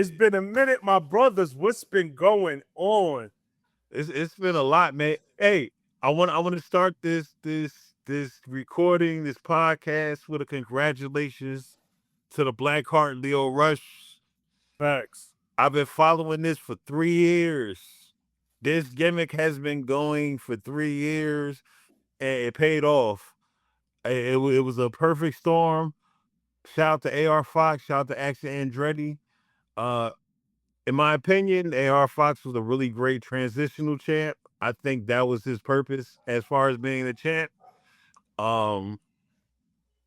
It's been a minute, my brothers. What's been going on? It's been a lot, man. Hey, I want to start this recording, this podcast with a congratulations to the Blackheart Leo Rush. Facts. I've been following this for 3 years. This gimmick has been going for 3 years, and it paid off. It was a perfect storm. Shout out to AR Fox. Shout out to Action Andretti. Uh, in my opinion, AR Fox was a really great transitional champ. I think that was his purpose as far as being a champ. Um,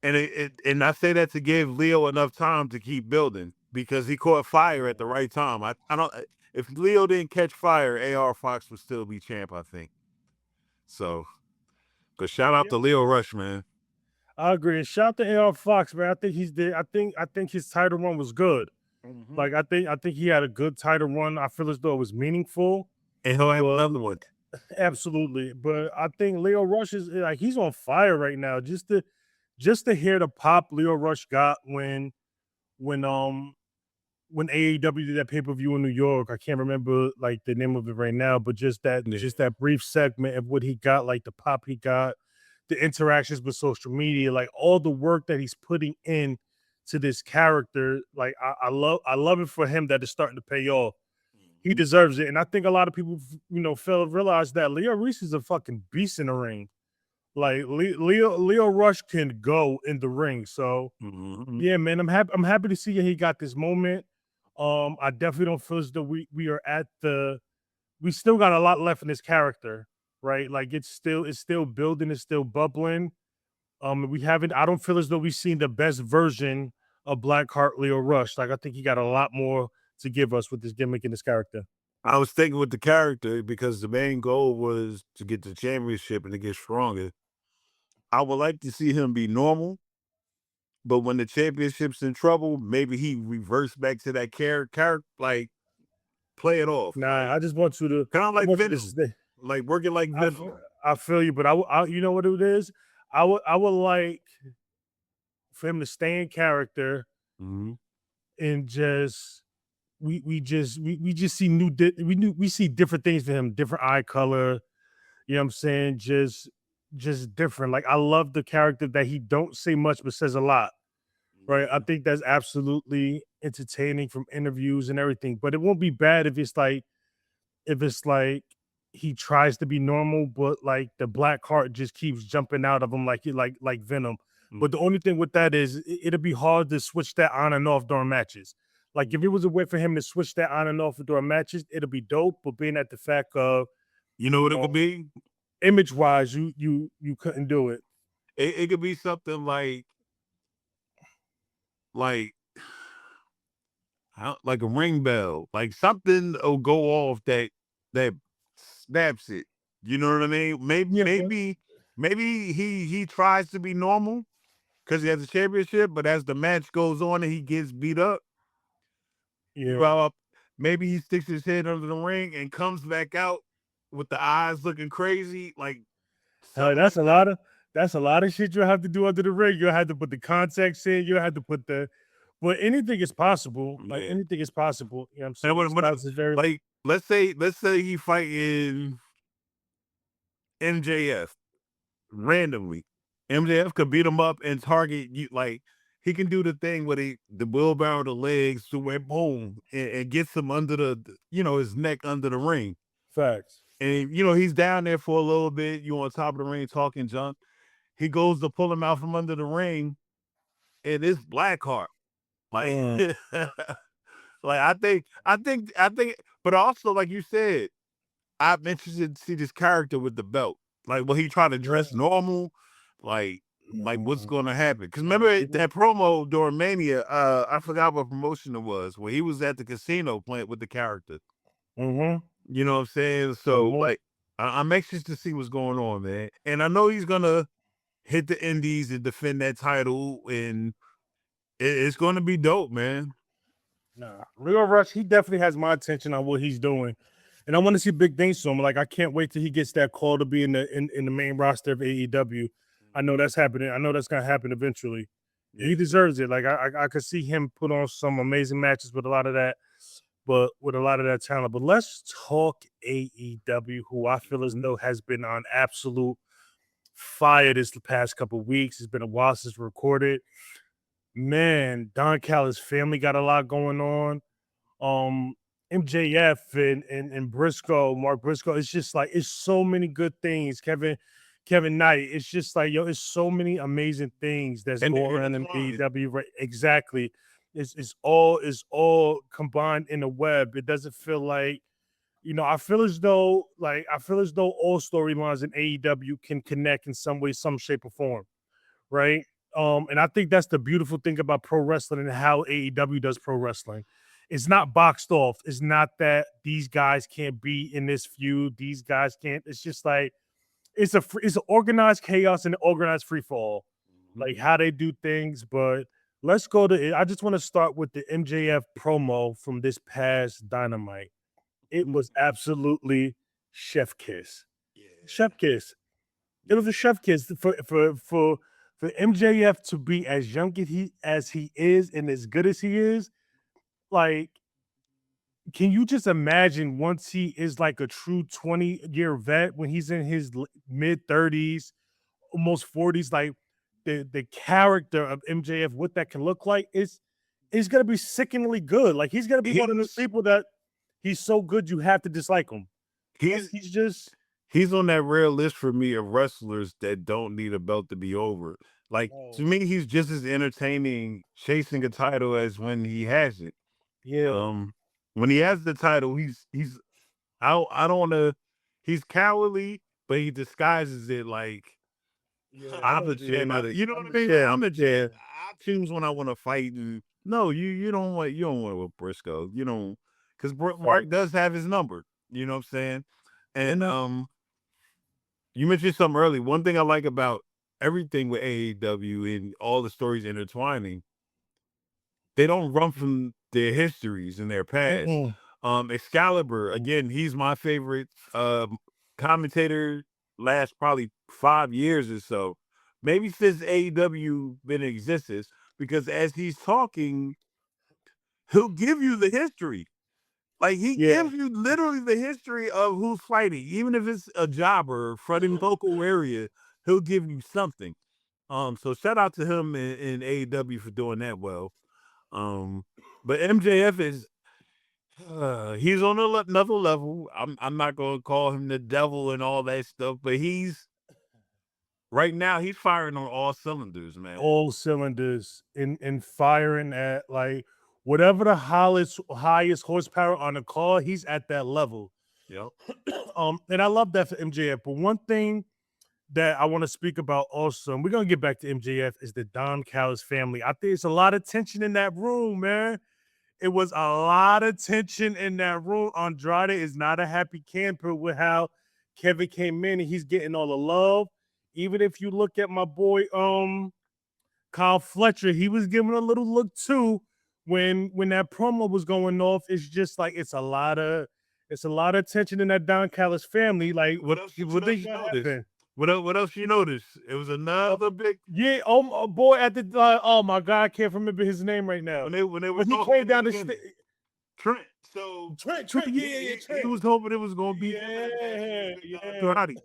and I say that to give Leo enough time to keep building because he caught fire at the right time. I don't if Leo didn't catch fire, AR Fox would still be champ, I think. So, but shout out Yeah, to Leo Rush, man. I agree. And shout out to AR Fox, man. I think he's there. I think his title run was good. Mm-hmm. Like I think he had a good title run. I feel as though it was meaningful. And he'll have But another one. absolutely. But I think Leo Rush is like he's on fire right now. Just to hear the pop Leo Rush got when when AEW did that pay-per-view in New York. I can't remember like the name of it right now, but Yeah. just that brief segment of what he got, like the pop he got, the interactions with social media, like all the work that he's putting in to this character. Like I love it for him that it's starting to pay off. He deserves it. And I think a lot of people, fail to realize that Leo Reese is a fucking beast in the ring. Like Leo Rush can go in the ring. So Mm-hmm. yeah, man, I'm happy to see that he got this moment. I definitely don't feel as though we are at the we still got a lot left in this character, right? Like it's still building, it's still bubbling. We haven't I don't feel as though we've seen the best version of Blackheart Leo Rush. Like I think he got a lot more to give us with this gimmick and this character. I was thinking with the character because the main goal was to get the championship and to get stronger. I would like to see him be normal, but when the championship's in trouble, maybe he reverts back to that character, like play it off, Nah, like I just want you to kind of I like want you to Venom, stay. like working like I Venom. feel, I feel you, but you know what it is? I would like for him to stay in character Mm-hmm. and just we just see we see different things for him, different eye color. You know what I'm saying? Just different. Like I love the character that he don't say much but says a lot. Right. I think that's absolutely entertaining from interviews and everything. But it won't be bad if it's like he tries to be normal, but like the black heart just keeps jumping out of him like Venom. But the only thing with that is it'll be hard to switch that on and off during matches. Like if it was a way for him to switch that on and off during matches, it'll be dope. But being at the fact of You know you what it know could be? image wise, you couldn't do it. It could be something like like a ring bell, like something will go off that snaps it. You know what I mean? Maybe Yeah, maybe maybe he tries to be normal because he has a championship, but as the match goes on and he gets beat up, yeah. well, maybe he sticks his head under the ring and comes back out with the eyes looking crazy, like Hell, something like that. that's a lot of shit you'll have to do under the ring. You'll have to put the context in. You'll have to put but anything is possible. Like Yeah. anything is possible. You know what I'm And saying? Styles is very like let's say he fighting MJF randomly. MJF could beat him up and target you like he can do the thing where the wheelbarrow the legs to where boom and gets him under his neck under the ring. facts. And he's down there for a little bit, you on top of the ring talking junk. He goes to pull him out from under the ring and it's Blackheart. Like Mm, like I think but also like you said, I'm interested to see this character with the belt. Like, will he try to dress normal? Like, what's mm, going to happen? Because nah, remember people. that promo during Mania? I forgot what promotion it was. Where he was at the casino playing with the character. Mm-hmm. You know what I'm saying? So, Mm-hmm. like, I'm anxious to see what's going on, man. And I know he's gonna hit the Indies and defend that title, and it's going to be dope, man. Nah, Leo Rush, he definitely has my attention on what he's doing. And I want to see big things from him. Like I can't wait till he gets that call to be in the main roster of AEW. I know that's happening. I know that's gonna happen eventually. He deserves it. Like I could see him put on some amazing matches with a lot of that, but with a lot of that talent. But let's talk AEW, who I feel as though has been on absolute fire this past couple of weeks. It's been a while since recorded. Man, Don Callis' family got a lot going on. Um, MJF and Briscoe, Mark Briscoe. It's just like it's so many good things. Kevin Knight. It's just like yo, it's so many amazing things that's And going they're on in intertwined. AEW. Right, exactly. It's all combined in a web. It doesn't feel like I feel as though all storylines in AEW can connect in some way, some shape, or form, right? And I think that's the beautiful thing about pro wrestling and how AEW does pro wrestling. It's not boxed off. It's not that these guys can't be in this feud. These guys can't. It's just like it's an organized chaos and an organized free for all, like how they do things. But let's go to. I just want to start with the MJF promo from this past Dynamite. It was absolutely chef kiss. Yeah. Chef kiss. It was a chef kiss for MJF to be as young as he is and as good as he is. Like, can you just imagine once he is like a true 20-year vet when he's in his mid 30s, almost 40s, like the character of MJF, what that can look like is gonna be sickeningly good. Like he's gonna be one of those He's people that he's so good you have to dislike him. Like he's he's just he's on that rare list for me of wrestlers that don't need a belt to be over. Like to oh, me, he's just as entertaining chasing a title as when he has it. yeah, Um, when he has the title, he's I don't want to. He's cowardly, but he disguises it like yeah, I'm the champ. You know I'm what the I mean? champ. I'm the champ. I choose when I want to fight. And no, you don't want with Briscoe. You don't because Mark Facts. does have his number. You know what I'm saying? And you mentioned something early. One thing I like about everything with AEW and all the stories intertwining, they don't run from their histories and their past. Mm-mm. Excalibur, again, he's my favorite commentator last probably 5 years or so. Maybe since AEW been in existence, because as he's talking, he'll give you the history. Like he Yeah. gives you literally the history of who's fighting, even if it's a jobber from local area, he'll give you something. So shout out to him in AEW for doing that well. Um, but MJF is he's on another level. I'm not gonna call him the devil and all that stuff, but he's right now he's firing on all cylinders, man. All cylinders and firing at like whatever the highest horsepower on the car, he's at that level. Yep. And I love that for MJF. But one thing that I want to speak about also, and we're gonna get back to MJF, is the Don Callis family. I think it's a lot of tension in that room, man. It was a lot of tension in that room. Andrade is not a happy camper with how Kevin came in and he's getting all the love. Even if you look at my boy, Kyle Fletcher, he was giving a little look too when that promo was going off. It's just like it's a lot of tension in that Don Callis family. Like, What else? what What else think you gonna notice? happen? What else you notice? It was another big Yeah, oh boy, at the oh my god, I can't remember his name right now. when they were When he talking came in the down the beginning. Trent. So Trent, yeah, he, he Trent. was hoping it was going to be him in a match Yeah, with yeah, Andrade.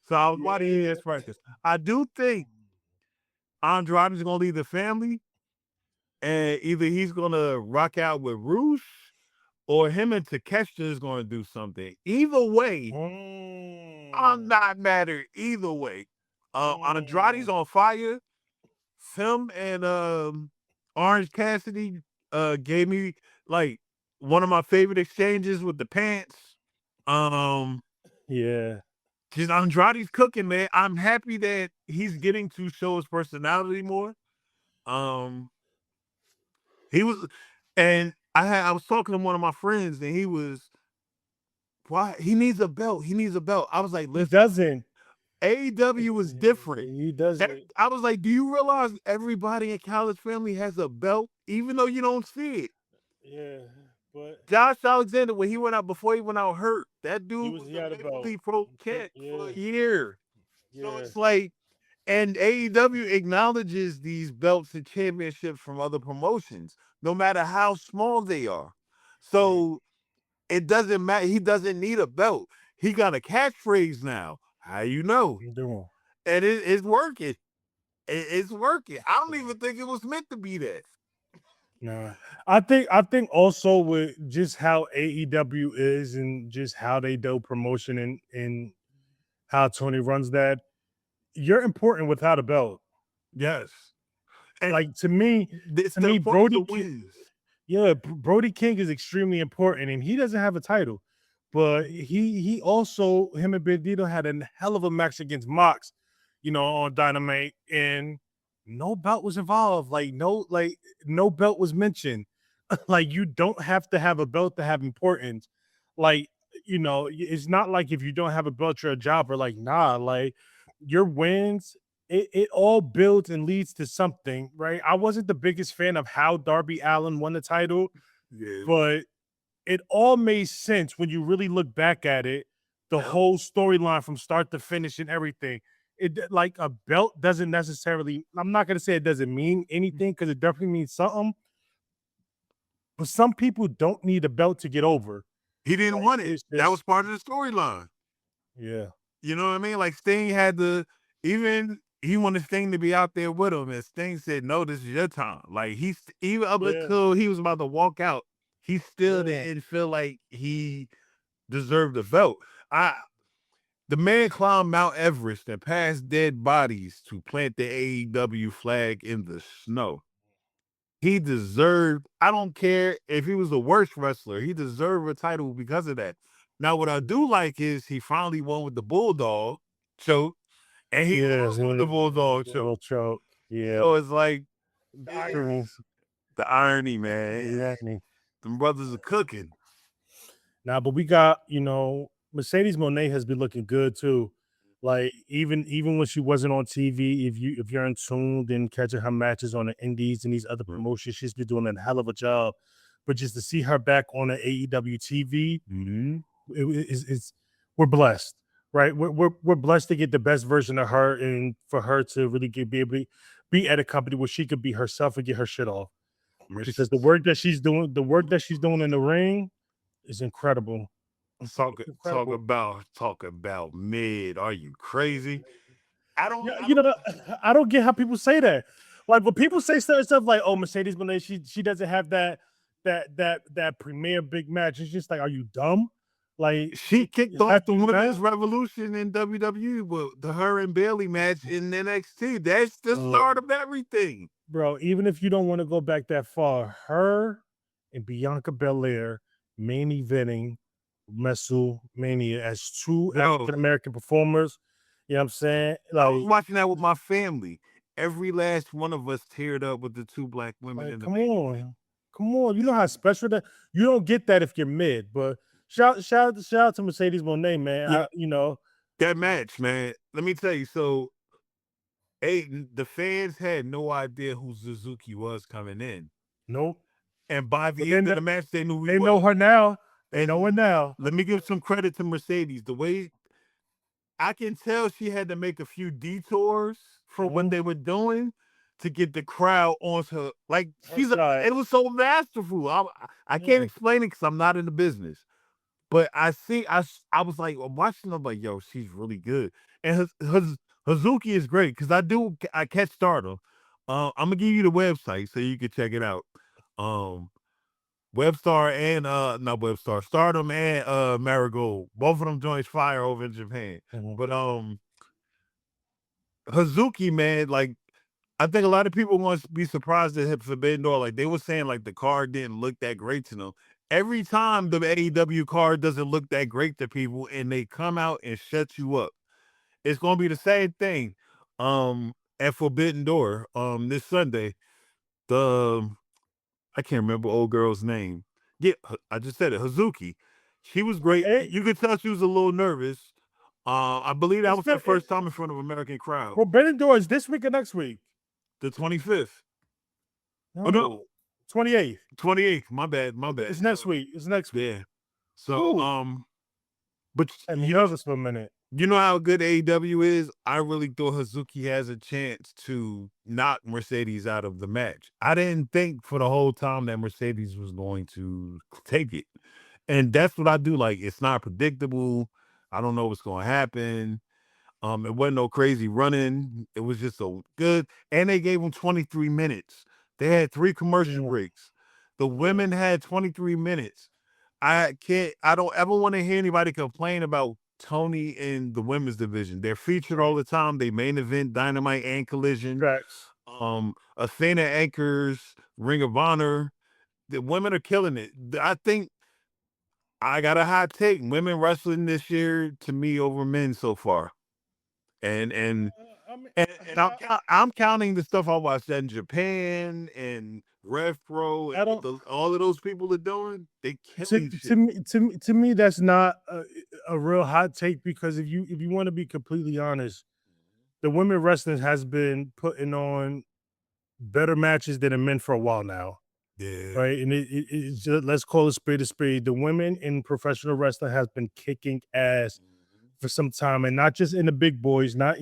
So I was watching yeah. his practice. I do think Andrade is going to leave the family, and either he's going to rock out with Roosh, or him and Takeshita is going to do something. Either way, I'm Mm, not mad at either way. Andrade's mm. on fire. Him and Orange Cassidy gave me like one of my favorite exchanges with the pants. Um, Yeah. just Andrade's cooking, man. I'm happy that he's getting to show his personality more. Um, he was, and I was talking to one of my friends, and he was, why he needs a belt. He needs a belt. I was like, He listen, doesn't. AEW was different. He doesn't. I was like, do you realize everybody in Callis family has a belt, even though you don't see it? Yeah, but Josh Alexander, when he went out before he went out hurt, that dude was he a had a belt. minimally pro cat for a Yeah, year. So yeah. it's like And AEW acknowledges these belts and championships from other promotions, no matter how small they are. So it doesn't matter. He doesn't need a belt. He got a catchphrase now. How you know? I'm doing. And it's working. It's working. I don't even think it was meant to be that. No, I think also with just how AEW is and just how they do promotion and how Tony runs that, you're important without a belt. Yes. And Like to me, it's the importance Brody, of wins. yeah, Brody King is extremely important, and he doesn't have a title, but he also him and Bandito had a hell of a match against Mox, on Dynamite, and no belt was involved. No belt was mentioned. Like you don't have to have a belt to have importance. Like it's not like if you don't have a belt, you're a jobber. Like nah, like your wins it all builds and leads to something, right? I wasn't the biggest fan of how Darby Allin won the title, Yeah. but it all made sense when you really look back at it. The whole storyline from start to finish and everything. It like a belt doesn't necessarily. I'm not gonna say it doesn't mean anything because it definitely means something. But some people don't need a belt to get over. He didn't Like want it. it's That was just part of the storyline. yeah, You know what I mean? Like Sting had to, even he wanted Sting to be out there with him, and Sting said, "No, this is your time." Like he's even up yeah, until he was about to walk out, he still yeah. didn't feel like he deserved the belt. I The man climbed Mount Everest and passed dead bodies to plant the AEW flag in the snow. He deserved, I don't care if he was the worst wrestler, he deserved a title because of that. Now, what I do like is he finally won with the Bulldog choke, and he Yes, lost with the Bulldog choke. little choke. Yeah, So it's like the it, irony. the irony, man. The irony. Them brothers are cooking. Now, but we got Mercedes Monet has been looking good too. Like even when she wasn't on TV, if you're in tuned and catching her matches on the Indies and these other promotions, she's been doing a hell of a job. But just to see her back on the AEW TV, it's we're blessed, right? We're blessed to get the best version of her and for her to really be able to be at a company where she could be herself and get her shit off. Because the work that she's doing in the ring is incredible. Talk It's talk incredible. about talk about mid. Are you crazy? I don't Yeah, I don't I don't get how people say that. Like when people say certain stuff like, "Oh, Mercedes Moné, she doesn't have that premier big match." It's just like, are you dumb? Like She kicked is off that the too women's bad? revolution in WWE with the her and Bailey match in NXT. That's the start of everything. Bro, even if you don't want to go back that far, her and Bianca Belair main eventing WrestleMania as two Yo, African American performers. You know what I'm saying? I was Like, watching that with my family. Every last one of us teared up with the two black women Like, in the come main. on, come on. You know how special that you don't get that if you're mid. But shout out to Mercedes Monet, man. Yeah, that match, man. Let me tell you. So, the fans had no idea who Suzuki was coming in, Nope. and by But the then end of the match, they knew who he they know was. her now. They And know her now. let me give some credit to Mercedes. The way I can tell she had to make a few detours for what Mhm. they were doing to get the crowd onto her. Like Her side. it was so masterful. I can't Yeah. explain it because I'm not in the business. But I was like watching them like, yo, she's really good. And Hazuki is great because I catch Stardom. I'm gonna give you the website so you can check it out. Um, Webstar and not Webstar, Stardom and Marigold. Both of them joints fire over in Japan. Mhm. But Hazuki, man, like I think a lot of people want to be surprised at Forbidden Door. Like they were saying, like the card didn't look that great to them. Every time the AEW card doesn't look that great to people, and they come out and shut you up, it's gonna be the same thing. At Forbidden Door, this Sunday, the I can't remember old girl's name. Yeah, I just said it. Hazuki. She was great. Hey, You could tell she was a little nervous. I believe that it's was her been first time in front of an American crowd. Forbidden Door is this week or next week? The 25th. Oh no, No. 28th. 28th. My bad. My It's bad. next week. It's next week. Yeah. So Ooh. but I'm you nervous for a minute. You know how good AEW is? I really thought Hazuki has a chance to knock Mercedes out of the match. I didn't think for the whole time that Mercedes was going to take it. And that's what I do. Like, it's not predictable. I don't know what's going to happen. It wasn't no crazy running. It was just so good. And they gave them 23 minutes. They had 3 commercial Yeah, breaks. The yeah, women had 23 minutes. I don't ever want to hear anybody complain about Tony in the women's division. They're featured all the time. They main event Dynamite and Collision. facts. Athena anchors Ring of Honor. The women are killing it. I think I got a hot take. Women wrestling this year to me over men so far. And and I mean, and I'm counting the stuff I watched in Japan and Rev Pro and I what don't. all of those people are doing. They To, killing to shit. me, to me, that's not a real hot take because if you want to be completely honest, the women wrestling has been putting on better matches than the men for a while now, Yeah. right? And it's just, let's call it spade a spade. The women in professional wrestling has been kicking ass Mhm. for some time, and not just in the big boys, not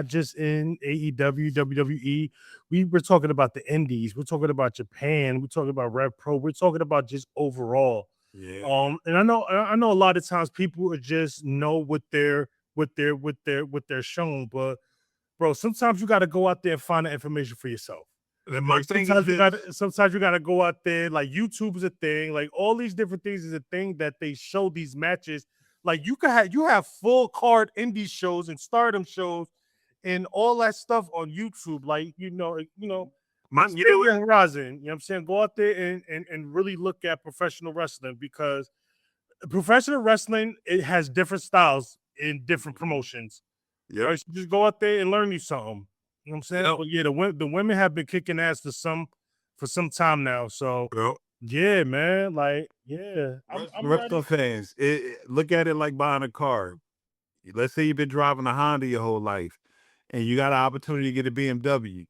just in AEW, WWE. We're talking about the indies. We're talking about Japan. We're talking about Rev Pro. We're talking about just overall. Yeah. And I know a lot of times people are just know what they're shown, but bro, sometimes you got to go out there and find the information for yourself. And my Like thing is this. sometimes you gotta go out there. Like YouTube is a thing. Like all these different things is a thing that they show these matches. Like you have full card indie shows and stardom shows and all that stuff on YouTube. Like You know expand what? your horizon. You know what I'm saying? Go out there and really look at professional wrestling because professional wrestling it has different styles in different promotions. Yep. Right? So just go out there and learn you something. You know what I'm saying? Yep. But yeah, the women have been kicking ass for some time now. So Yep. yeah, man. Like, yeah, I'm Wrestling ready. fans, look at it like buying a car. Let's say you've been driving a Honda your whole life, and you got an opportunity to get a BMW.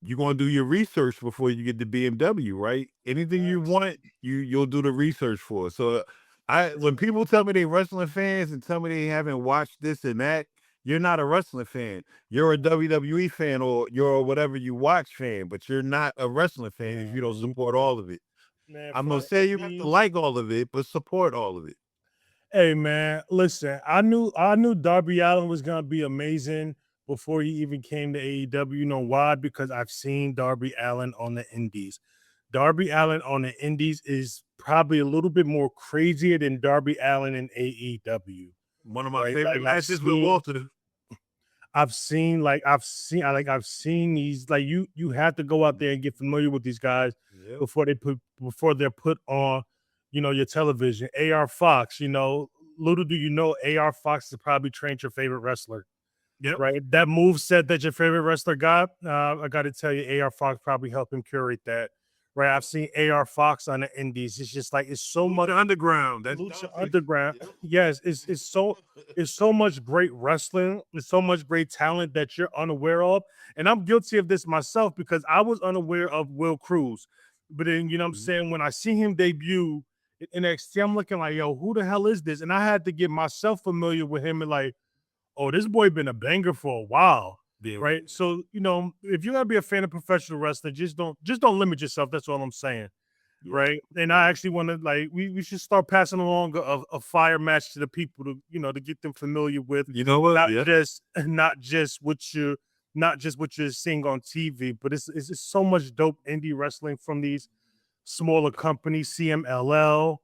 You're gonna do your research before you get the BMW, right? Anything you Facts. want, you'll do the research for. So I when people tell me they wrestling fans and tell me they haven't watched this and that, you're not a wrestling fan. You're a WWE fan or you're a whatever you watch fan, but you're not a wrestling fan if Nah, you don't support all of it. man, I'm gonna for say you have to me, like all of it, but support all of it. hey man, listen, I knew Darby Allen was gonna be amazing before he even came to AEW. You know why? Because I've seen Darby Allen on the Indies. Darby Allen on the Indies is probably a little bit more crazier than Darby Allen in AEW. One of my Right? favorite matches with Walter. I've seen these like you have to go out there and get familiar with these guys Yep. before they're put on, your television. AR Fox, little do you know, AR Fox has probably trained your favorite wrestler. Yep. Right? That move set that your favorite wrestler got, I got to tell you, AR Fox probably helped him curate that. Right? I've seen AR Fox on the indies. It's just like it's so much Lucha Underground. That's Lucha Dante. Underground. Yep. Yes, it's so much great wrestling. It's so much great talent that you're unaware of. And I'm guilty of this myself because I was unaware of Will Cruz. But then, what I'm Mhm. saying, when I see him debut in NXT, I'm looking like, yo, who the hell is this? And I had to get myself familiar with him and like, oh, this boy been a banger for a while. Yeah. Right. So, if you're gonna be a fan of professional wrestling, just don't limit yourself. That's all I'm saying. Yeah. Right. And I actually want to like we should start passing along a fire match to the people to to get them familiar with You know what? not Yeah. just not just what you're not just what you're seeing on TV, but it's just so much dope indie wrestling from these smaller companies, CMLL,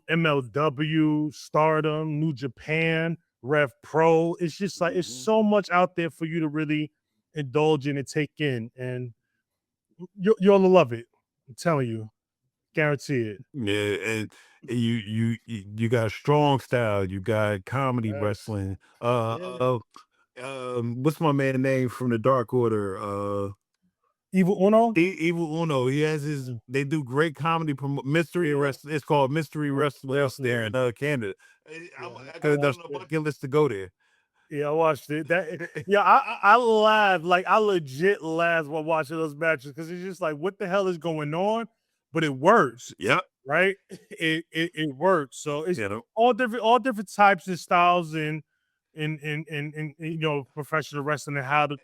MLW, Stardom, New Japan, Rev Pro. It's just like it's Mhm. so much out there for you to really indulge in and take in, and you'll love it. I'm telling you, guarantee it. Yeah, and you got strong style. You got comedy Facts. wrestling. Yeah. What's my man name from the Dark Order? Evil Uno. Evil Uno. He has his. They do great comedy. Mystery wrestling. It's called Mystery Wrestling out there in Canada. Yeah, I I got that on watched the it. bucket list to go there. Yeah, I watched it. Yeah, I laughed like I legit laughed while watching those matches because it's just like, what the hell is going on? But it works, Yep. right? It works. So it's You know. all different types and styles, and in professional wrestling and how to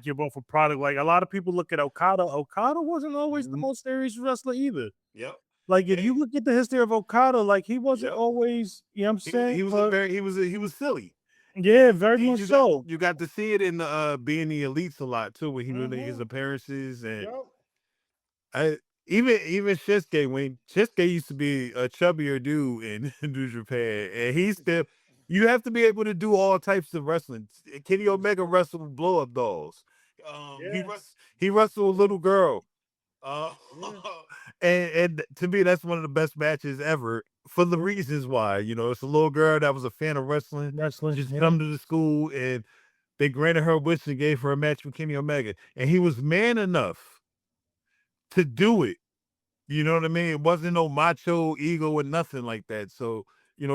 give off a product. Like a lot of people look at Okada. Okada wasn't always the most serious wrestler either. Yep. Like if you look at the history of Okada, like he wasn't Yep. always, you know what I'm saying? He was But he was silly. yeah, very much You so. got to see it in the being the elites a lot too, when he would make his Mhm. appearances. And Yep. I even Shinsuke, when Shinsuke used to be a chubbier dude in New Japan, and he's still, you have to be able to do all types of wrestling. Kenny Omega wrestled blow up dolls. Yeah. He wrestled a little girl. Uh, Yeah. and to me, that's one of the best matches ever for the reasons why. It's a little girl that was a fan of wrestling, Wrestling. just Yeah. come to the school, and they granted her wish and gave her a match with Kenny Omega. And he was man enough to do it. You know what I mean? It wasn't no macho ego or nothing like that. So,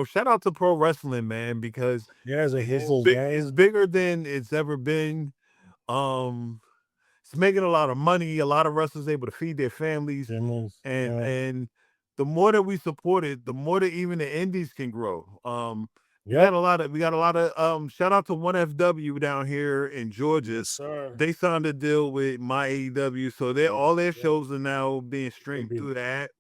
shout out to pro wrestling, man, because Yeah, as a whole, it's bigger than it's ever been. Um, it's making a lot of money. A lot of wrestlers able to feed their families, and Yeah. the more that we support it, the more that even the indies can grow. Yep. We got a lot of shout out to 1FW down here in Georgia. Yes, sir. They signed a deal with my AEW, so all their Yep. shows are now being Gonna streamed be- through that.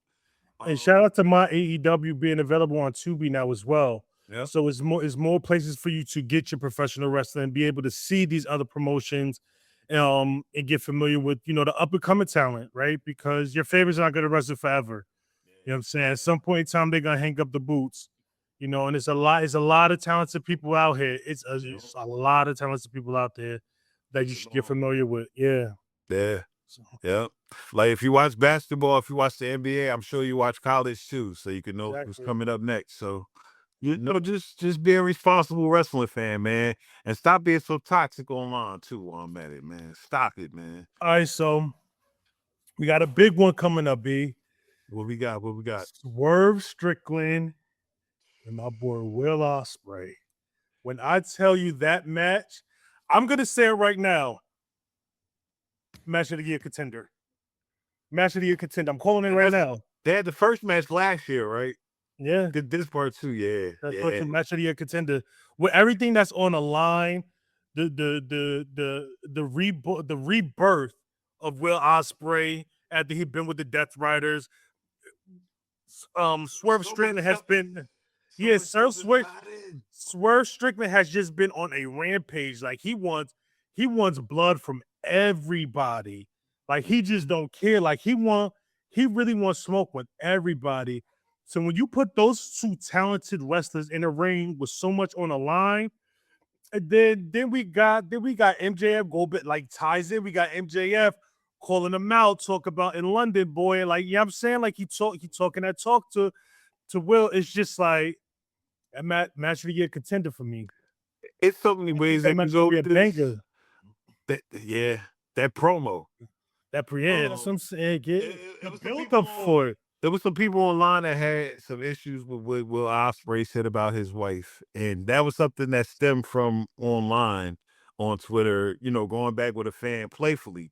And shout Um, out to my AEW being available on Tubi now as well. yeah. So it's more places for you to get your professional wrestling, be able to see these other promotions, and get familiar with the up and coming talent, right? Because your favorites aren't gonna wrestle forever. You know what I'm saying? At some point in time, they're gonna hang up the boots. And it's a lot of talented people out here. It's a lot of talented people out there that you should get familiar with. Yeah. Yeah. So, Yeah. Like if you watch basketball, if you watch the NBA, I'm sure you watch college too, so you can know what's exactly. coming up next. So just be a responsible wrestling fan, man, and stop being so toxic online too. While I'm at it, man. Stop it, man. All right, so we got a big one coming up, B. What we got? What we got? Swerve Strickland and my boy Will Ospreay. When I tell you that match, I'm gonna say it right now. Match of the year contender. Match of the year contender. I'm calling it right now. They had the first match last year, right? Yeah, Did this part too? Yeah, that's yeah. fucking match of the year contender. With everything that's on the line, the rebirth of Will Ospreay after he'd been with the Death Riders. Swerve Strickland has been, yeah, Swerve Strickland has just been on a rampage. Like he wants blood from everybody. Like he just don't care. Like he really wants smoke with everybody. So when you put those two talented wrestlers in a ring with so much on the line, and then we got MJF go bit like ties in. We got MJF calling him out, talk about in London, boy. Like, you know what I'm saying? Like he talking that talk to Will. It's just like a match of the year contender for me. It's so many I think ways that they can match gonna go be a with this. banger. Yeah, that promo. Yeah, that's what I'm saying. Get the Was some build people up for it. There was some people online that had some issues with what Will Ospreay said about his wife, and that was something that stemmed from online on Twitter. Going back with a fan playfully.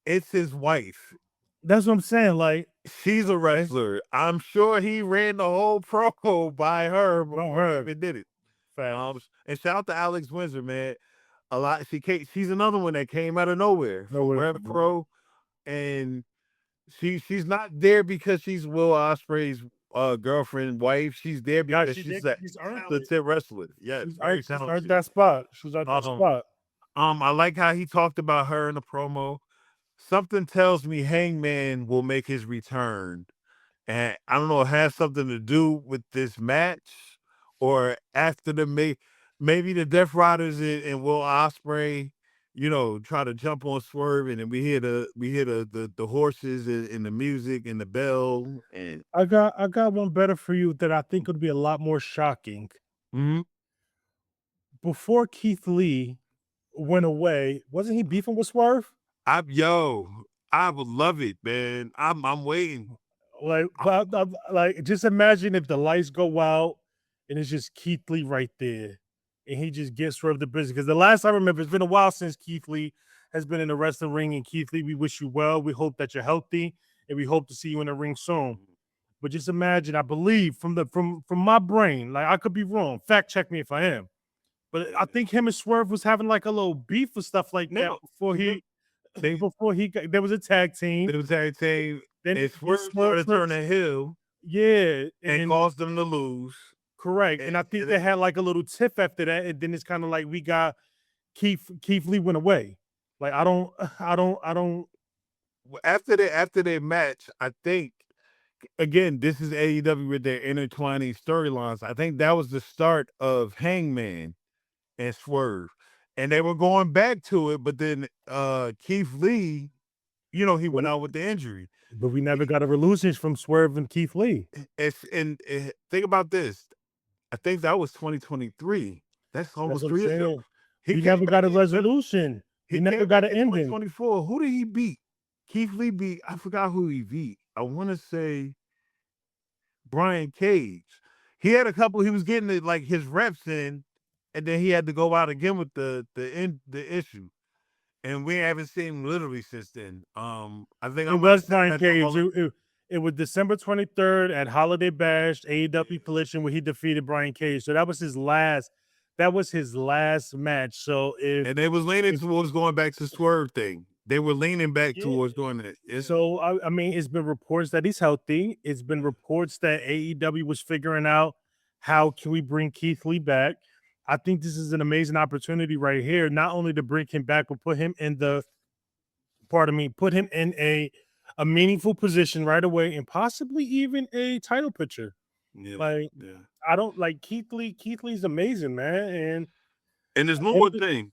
It's his wife. That's what I'm saying. Like, She's a wrestler. I'm sure he ran the whole promo by her don't before he hurt. even did it. Facts. And shout out to Alex Windsor, man. She's another one that came out of nowhere No from way. Rev Pro, and she's not there because she's Will Ospreay's girlfriend, wife. She's there Yeah, because she's a she's earned it. talented wrestler. Yes, very She's earned talented. that spot. She's earned that Um, spot. I like how he talked about her in the promo. Something tells me Hangman will make his return. And I don't know, it has something to do with this match or after maybe the Death Riders and Will Ospreay, try to jump on Swerve, and then we hear the horses and the music and the bell and I got one better for you that I think would be a lot more shocking. Mhm. Before Keith Lee went away, wasn't he beefing with Swerve? I would love it, man. I'm waiting. Like, like, just imagine if the lights go out and it's just Keith Lee right there, and he just gets Swerve the business. Because the last I remember, it's been a while since Keith Lee has been in the wrestling ring. And Keith Lee, we wish you well. We hope that you're healthy, and we hope to see you in the ring soon. But just imagine, I believe from my brain, like I could be wrong. Fact check me if I am. But I think him and Swerve was having like a little beef or stuff like that No, before he they before he got, there was a tag team. they was tag team, Then and then Swerve started turning heel yeah, and and caused them to lose. correct. And, And I think and they had like a little tiff after that, and then it's kind of like we got Keith Lee went away. Like I don't. after their match, I think again, this is AEW with their intertwining storylines. I think that was the start of Hangman and Swerve. And they were going back to it, but then Keith Lee, he went out with the injury. But we never got a resolution from Swerve and Keith Lee. Think about this. I think that was 2023. That's That's almost what I'm 3 years ago. saying. He We came never back got a in resolution. he We never came got back an in ending. 2024. Who did he beat? Keith Lee beat, I forgot who he beat. I want to say Brian Cage. He had a couple, he was getting like his reps in, and then he had to go out again with the issue. And we haven't seen him literally since then. I think I It might have was seen him Brian at the Cage. Hall of It was December 23rd at Holiday Bash, AEW Collision, where he defeated Brian Cage. So that was his last. That was his last match. So and they was leaning if towards going back to Swerve thing. They were leaning back yeah, towards doing that. Yeah. so I mean, it's been reports that he's healthy. It's been reports that AEW was figuring out how can we bring Keith Lee back. I think this is an amazing opportunity right here, not only to bring him back, but put him in the pardon me, put him in a meaningful position right away, and possibly even a title picture. Yeah. Like Yeah. I don't like Keith Lee. Keith Lee's amazing, man, and And there's one more thing.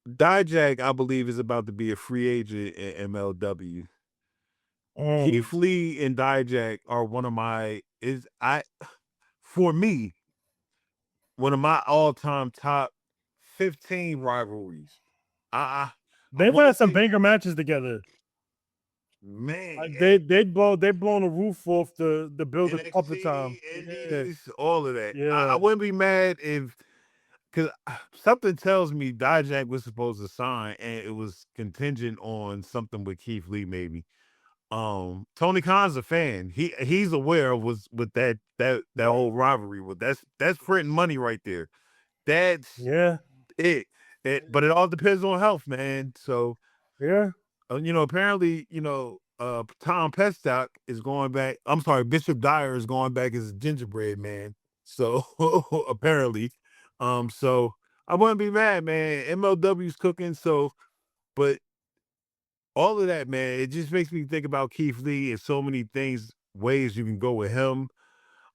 Dijak, I believe, is about to be a free agent in MLW. Keith Lee and Dijak are one of my for me, one of my all-time top 15 rivalries. I they've want to had some see, banger matches together. man, Like they blown the roof off the building a couple of times. NXT, Yeah, Indies, all of that. I yeah, wouldn't be mad if, because something tells me Dijak was supposed to sign, and it was contingent on something with Keith Lee, maybe. Tony Khan's a fan. He's aware of what's with that right. whole rivalry. With that's printing money right there. That's Yeah, it. But it all depends on health, man. So yeah, apparently, Tom Pestock is going back. I'm sorry, Bishop Dyer is going back as a gingerbread man. So apparently, so I wouldn't be mad, man. MLW's cooking. So, but all of that, man, it just makes me think about Keith Lee and so many ways you can go with him.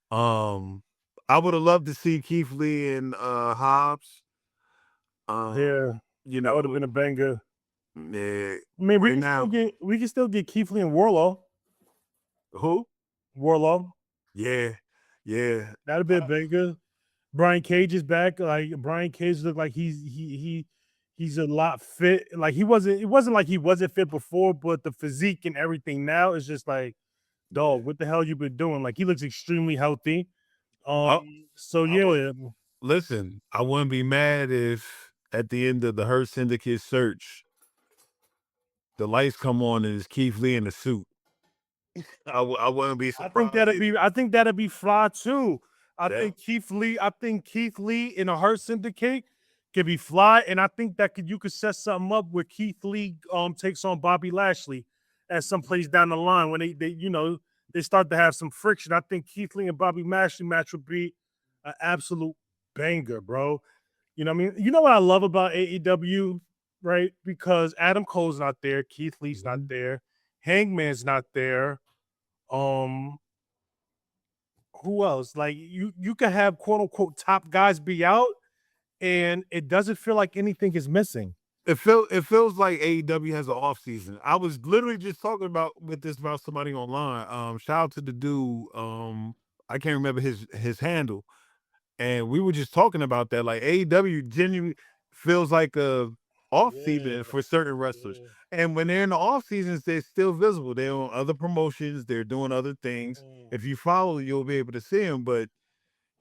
Um, I would have loved to see Keith Lee and Hobbs. yeah. You That would have know, been a banger. yeah, I mean, right now, we can still get Keith Lee and Warlaw. who? Warlaw. Yeah, yeah. That'd be a banger. Brian Cage is back. Like Brian Cage looked like he's a lot fit. Like he wasn't. It wasn't like he wasn't fit before, but the physique and everything now is just like, Yeah. dog. What the hell you been doing? Like he looks extremely healthy. I, So I would yeah, listen. I wouldn't be mad if at the end of the Hurt Syndicate search, the lights come on and it's Keith Lee in a suit. I wouldn't be surprised either. I think that'd be fly too. Yeah. I think Keith Lee in a Hurt Syndicate could be fly, and I think that you could set something up where Keith Lee takes on Bobby Lashley at some place down the line when they start to have some friction. I think Keith Lee and Bobby Lashley match would be an absolute banger, bro. You know what I mean? You know what I love about AEW, right? Because Adam Cole's not there, Keith Lee's not there, Hangman's not there. Um, who else? Like you could have quote unquote top guys be out, and it doesn't feel like anything is missing. It feels like AEW has an off season. I was literally just talking about somebody online. Shout out to the dude. I can't remember his handle, and we were just talking about that. Like AEW genuinely feels like a off Yeah, season for certain wrestlers, yeah. and when they're in the off seasons, they're still visible. They're on other promotions. They're doing other things. Mm. If you follow, you'll be able to see them. But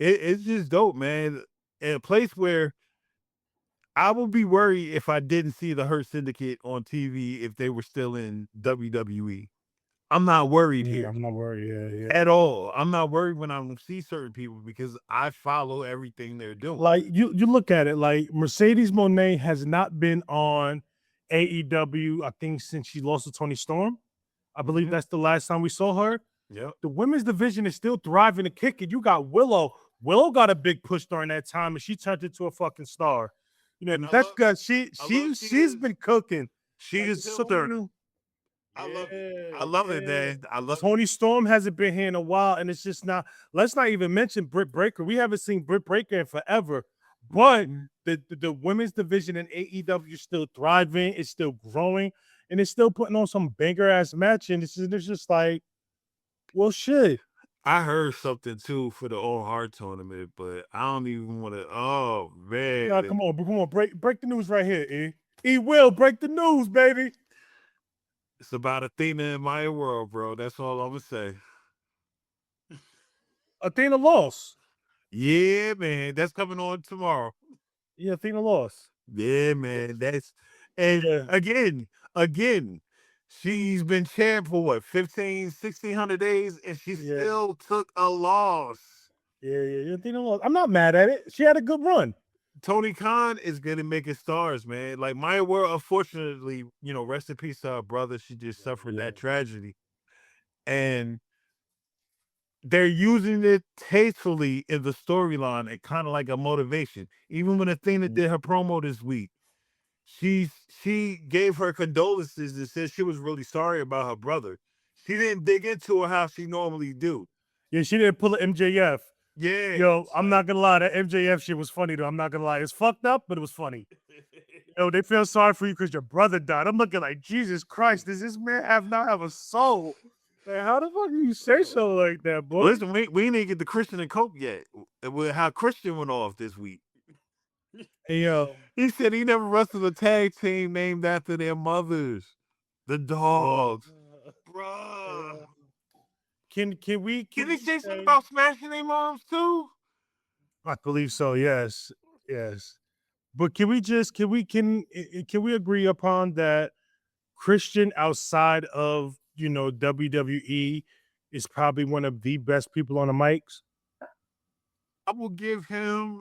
it's just dope, man. In a place where I would be worried if I didn't see the Hurt Syndicate on TV if they were still in WWE. I'm not worried Yeah, here I'm not worried. Yeah, yeah. at all. I'm not worried when I see certain people because I follow everything they're doing. Like you look at it, like Mercedes Monet has not been on AEW, I think, since she lost to Tony Storm. I believe that's the last time we saw her. Yep. The women's division is still thriving and kicking. You got Willow. Willow got a big push during that time, and she turned into a fucking star. You know, And that's good. She's is been cooking. she Like, is so, Southern. I love it. I love it, man. I love it. Tony Storm hasn't been here in a while, and it's just not. Let's not even mention Britt Breaker. We haven't seen Britt Breaker in forever. But the women's division in AEW is still thriving. It's still growing, and it's still putting on some banger ass match. And it's just like, well, shit. I heard something too for the All Heart tournament, but I don't even want to. Oh man, Yeah, come on, break the news right here, E. E will break the news, baby. it's about Athena in my world, bro. That's all I'm gonna say. Athena lost. Yeah, man, that's coming on tomorrow. Yeah, Athena lost. Yeah, man, that's and Yeah. again, she's been champ for what 15, 1600 days, and she Yeah. still took a loss. Yeah, Athena lost. I'm not mad at it. She had a good run. Tony Khan is gonna make it stars, man. Like Maya World, unfortunately, rest in peace to her brother. She just suffered that tragedy. And they're using it tastefully in the storyline and kind of like a motivation. Even when Athena did her promo this week, she gave her condolences and said she was really sorry about her brother. She didn't dig into it how she normally do. Yeah, she didn't pull an MJF. Yeah. Yo, I'm not gonna lie, that MJF shit was funny though. I'm not gonna lie. It's fucked up, but it was funny. Yo, they feel sorry for you because your brother died. I'm looking like, Jesus Christ, does this man not have a soul? Like, how the fuck do you say so like that, boy? Listen, we didn't get the Christian and Cope yet. With how Christian went off this week. Hey, yo. He said he never wrestled a tag team named after their mothers. The dogs. Bruh. Can we Did he say something about smashing their moms too? I believe so, yes. Yes. But can we agree upon that Christian outside of WWE is probably one of the best people on the mics? I will give him,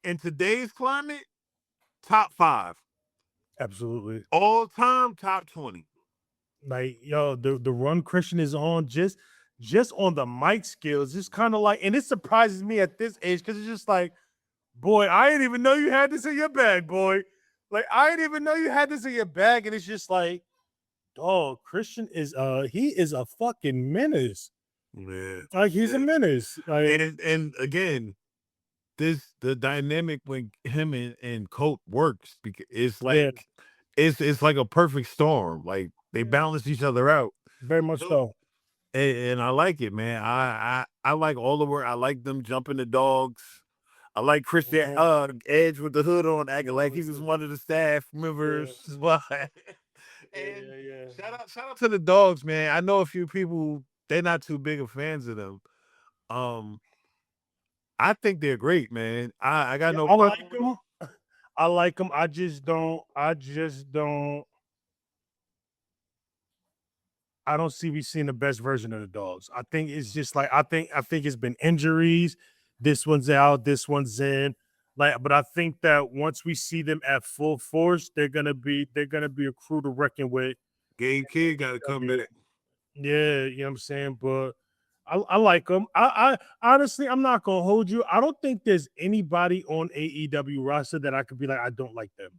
in today's climate, top 5. Absolutely. All time, top 20. Like, yo, the run Christian is on just on the mic skills. It's kind of like, and it surprises me at this age because it's just like, boy, I didn't even know you had this in your bag, boy. Like, I didn't even know you had this in your bag, and it's just like, dog, Christian is he is a fucking menace. Yeah. Like, he's a menace. Like, And again, the dynamic when him and Colt works because it's like it's like a perfect storm. Like they balance each other out. very much so. And I like it, man. I like all the work. I like them jumping the dogs. I like Christian Edge with the hood on, acting like he was one of the staff members. And shout out to the dogs, man. I know a few people, they're not too big of fans of them. I think they're great, man. I got no I problem. like them. I like them. I just don't. I don't see we seeing the best version of the dogs. I think it's just like I think it's been injuries. This one's out, this one's in. Like, but I think that once we see them at full force, they're gonna be a crew to reckon with. Game Kid got to come back. Yeah, you know what I'm saying? But I like them. I honestly, I'm not gonna hold you. I don't think there's anybody on AEW roster that I could be like, I don't like them.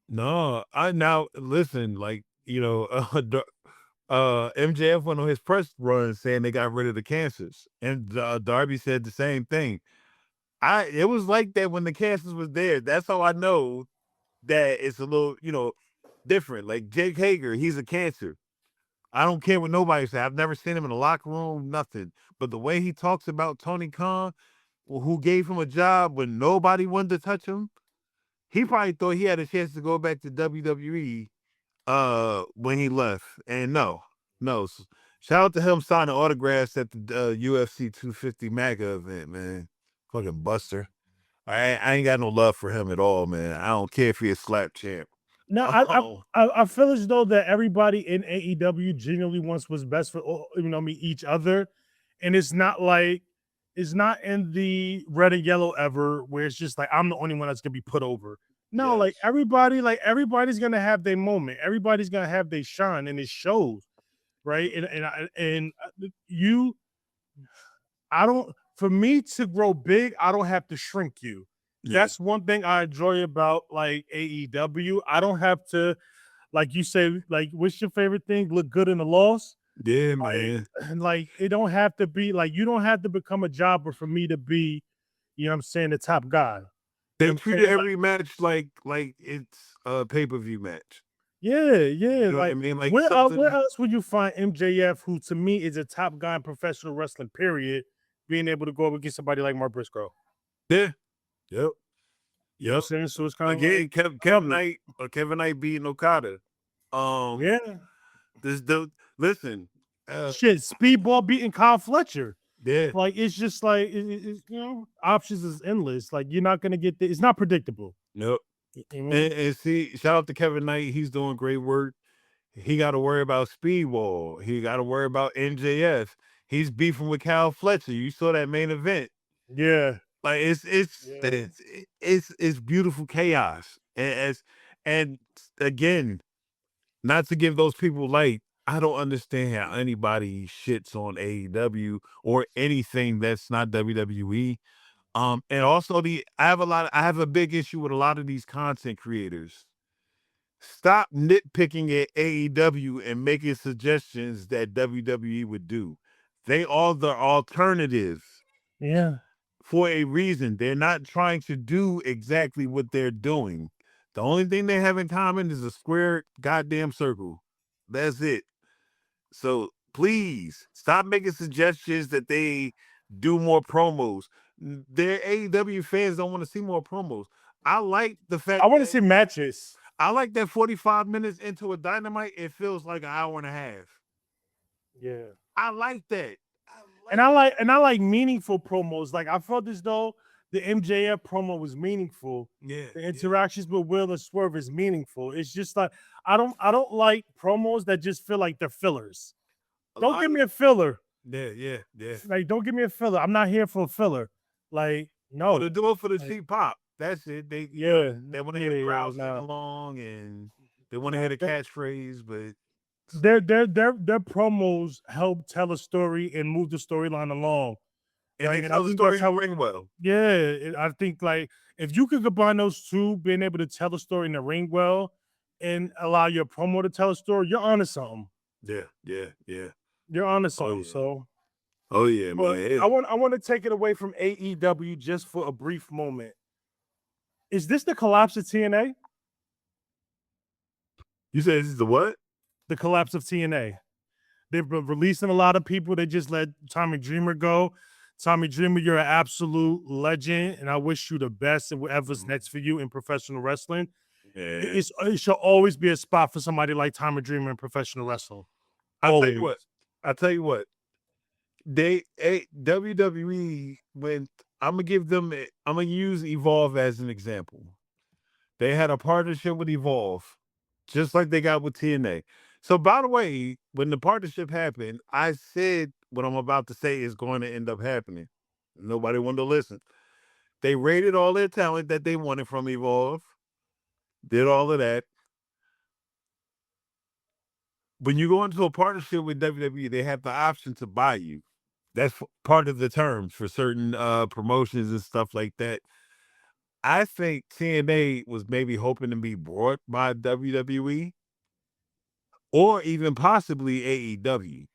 No, I now listen, like, MJF went on his press run saying they got rid of the cancers. And Darby said the same thing. It was like that when the cancers was there. That's how I know that it's a little, different. Like Jake Hager, he's a cancer. I don't care what nobody says. I've never seen him in a locker room, nothing. But the way he talks about Tony Khan, who gave him a job when nobody wanted to touch him, he probably thought he had a chance to go back to WWE when he left. And no. Shout out to him signing autographs at the UFC 250 MAGA event, man. Fucking Buster. I ain't got no love for him at all, man. I don't care if he a slap champ. No, Oh, I feel as though that everybody in AEW genuinely wants what's best for each other, and it's not in the red and yellow ever where it's just like I'm the only one that's gonna be put over. No, yes. everybody's gonna have their moment. Everybody's gonna have their shine, and it shows, right? You, I don't. For me to grow big, I don't have to shrink you. Yeah. That's one thing I enjoy about like AEW. I don't have to, like you say, like, what's your favorite thing? Look good in the loss. Yeah, Like, man. and like, it don't have to be like you don't have to become a jobber for me to be, you know what I'm saying, the top guy. You know They what I'm treated saying? Like, every match like it's a pay-per-view match. yeah, yeah. You know what I Like, mean? Like where something. else would you find MJF, who to me is a top guy in professional wrestling, period, being able to go up against somebody like Mark Briscoe? Yeah. Yep. You know what I'm Yep. saying? So it's kind of like, Again, I don't know. Kevin Knight beating Okada. Um, Yeah. this the listen. Shit, Speedball beating Kyle Fletcher. Yeah. Like, it's just like options is endless. Like, you're not gonna get it's not predictable. Yep. You know? And see, shout out to Kevin Knight. He's doing great work. He got to worry about Speedball. He got to worry about NJF. He's beefing with Cal Fletcher. You saw that main event. Yeah. Like Yeah. it's beautiful chaos. And again, not to give those people light. I don't understand how anybody shits on AEW or anything that's not WWE. And also I have a big issue with a lot of these content creators. Stop nitpicking at AEW and making suggestions that WWE would do. They are the alternatives Yeah. for a reason. They're not trying to do exactly what they're doing. The only thing they have in common is a square goddamn circle. That's it. So please stop making suggestions that they do more promos. Their AEW fans don't want to see more promos. I like the I fact want to that see matches. 45 minutes into a dynamite, it feels like an hour and a half. Yeah. I like that. I And like that. I like meaningful promos. Like, I felt as though the MJF promo was meaningful. Yeah, The yeah. interactions with Will and Swerve is meaningful. It's just like I don't like promos that just feel like they're fillers. A Don't lot give of me a filler. yeah, yeah, yeah. Like, don't give me a filler. I'm not here for a filler. Like, Oh, no. they're doing for the Like, cheap pop. That's it. yeah, They want to hear yeah, the yeah. crowd sing Nah, along and they want to hear nah. the catchphrase, but Their promos help tell a story and move the storyline along. and they Right. And I tell the think story that's in the how ring well. I think like if you could combine those two, being able to tell a story in the ring well and allow your promo to tell a story, you're onto something. Yeah, yeah, yeah. You're onto Oh something. yeah. So, Oh yeah, but man. I want to take it away from AEW just for a brief moment. Is this the collapse of TNA? You said this is the what? The collapse of TNA. They've been releasing a lot of people. They just let Tommy Dreamer go. Tommy Dreamer, you're an absolute legend, and I wish you the best in whatever's next for you in professional wrestling. Yeah. It should always be a spot for somebody like Tommy Dreamer in professional wrestling. I tell you what. Always. I tell you what. WWE when I'm gonna give them. I'm gonna use Evolve as an example. They had a partnership with Evolve, just like they got with TNA. So, by the way, when the partnership happened, I said what I'm about to say is going to end up happening. Nobody wanted to listen. They rated all their talent that they wanted from Evolve, did all of that. When you go into a partnership with WWE, they have the option to buy you. That's part of the terms for certain promotions and stuff like that. I think TNA was maybe hoping to be bought by WWE or even possibly AEW.